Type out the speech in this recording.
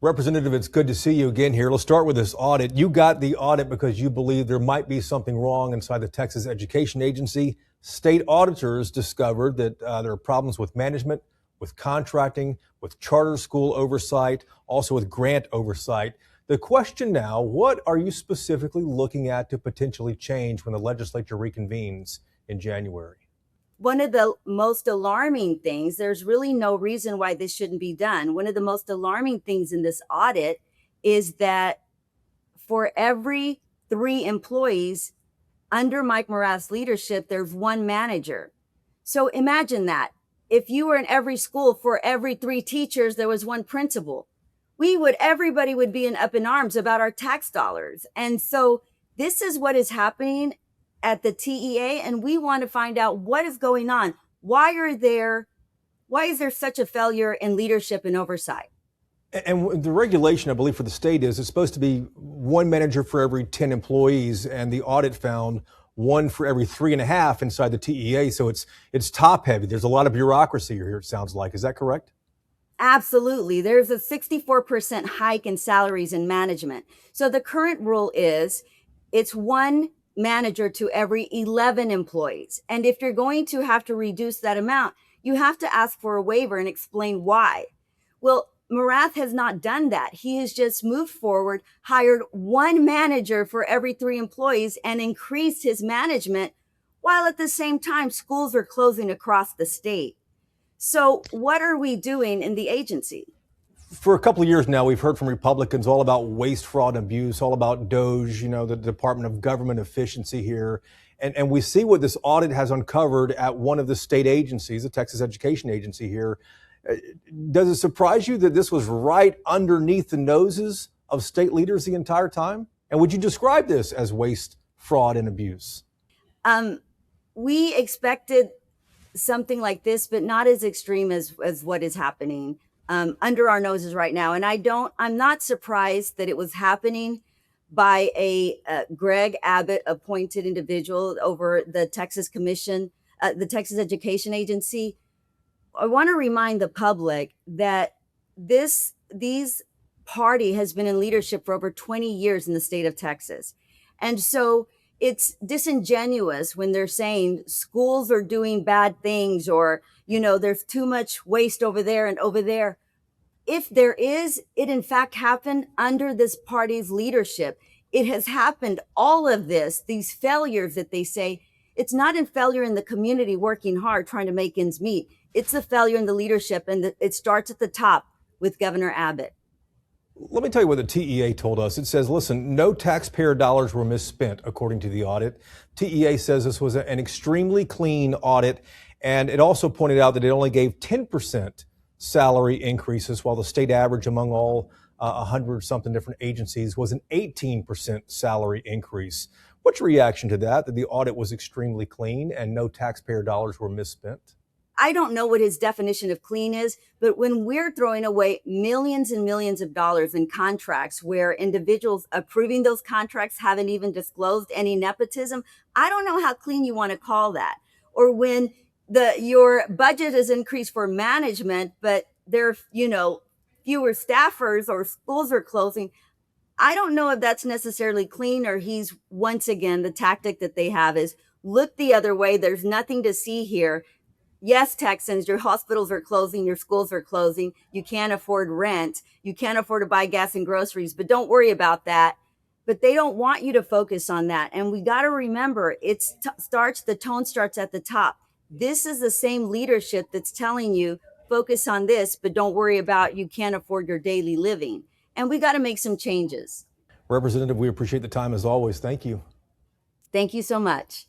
Representative, it's good to see you again here. Let's start with this audit. You got the audit because you believe there might be something wrong inside the Texas Education Agency. State auditors discovered that there are problems with management, with contracting, with charter school oversight, also with grant oversight. The question now, what are you specifically looking at to potentially change when the legislature reconvenes in January? One of the most alarming things, there's really no reason why this shouldn't be done. One of the most alarming things in this audit is that for every 3 employees under Mike Morath's leadership, there's 1 manager. So imagine that. If you were in every school, for every 3 teachers, there was 1 principal. Everybody would be up in arms about our tax dollars. And so this is what is happening at the TEA, and we want to find out what is going on. Why is there such a failure in leadership and oversight? And the regulation, I believe, for the state is it's supposed to be 1 manager for every 10 employees, and the audit found 1 for every 3.5 inside the TEA. So it's top heavy. There's a lot of bureaucracy here, it sounds like. Is that correct? Absolutely. There's a 64% hike in salaries in management. So the current rule is it's 1 manager to every 11 employees. And if you're going to have to reduce that amount, you have to ask for a waiver and explain why. Well, Morath has not done that. He has just moved forward, hired 1 manager for every 3 employees and increased his management, while at the same time schools are closing across the state. So what are we doing in the agency? For a couple of years now, we've heard from Republicans all about waste, fraud, and abuse, all about DOGE, the Department of Government Efficiency here. And we see what this audit has uncovered at one of the state agencies, the Texas Education Agency here. Does it surprise you that this was right underneath the noses of state leaders the entire time? And would you describe this as waste, fraud, and abuse? We expected something like this, but not as extreme as what is happening under our noses right now. And I'm not surprised that it was happening by a Greg Abbott appointed individual over the Texas Commission, the Texas Education Agency. I want to remind the public that these party has been in leadership for over 20 years in the state of Texas. And so it's disingenuous when they're saying schools are doing bad things or, there's too much waste over there and over there. If there is, it in fact happened under this party's leadership. It has happened, all of this, these failures that they say, it's not in failure in the community working hard, trying to make ends meet. It's a failure in the leadership, and it starts at the top with Governor Abbott. Let me tell you what the TEA told us. It says, listen, no taxpayer dollars were misspent, according to the audit. TEA says this was an extremely clean audit, and it also pointed out that it only gave 10% salary increases, while the state average among all 100-something different agencies was an 18% salary increase. What's your reaction to that the audit was extremely clean and no taxpayer dollars were misspent? I don't know what his definition of clean is, but when we're throwing away millions and millions of dollars in contracts where individuals approving those contracts haven't even disclosed any nepotism, I don't know how clean you want to call that. Or when your budget is increased for management, but there are, fewer staffers or schools are closing. I don't know if that's necessarily clean, or he's, once again, the tactic that they have is look the other way. There's nothing to see here. Yes, Texans, your hospitals are closing, your schools are closing. You can't afford rent. You can't afford to buy gas and groceries, but don't worry about that. But they don't want you to focus on that. And we got to remember, the tone starts at the top. This is the same leadership that's telling you, focus on this, but don't worry about you can't afford your daily living. And we got to make some changes. Representative, we appreciate the time as always. Thank you. Thank you so much.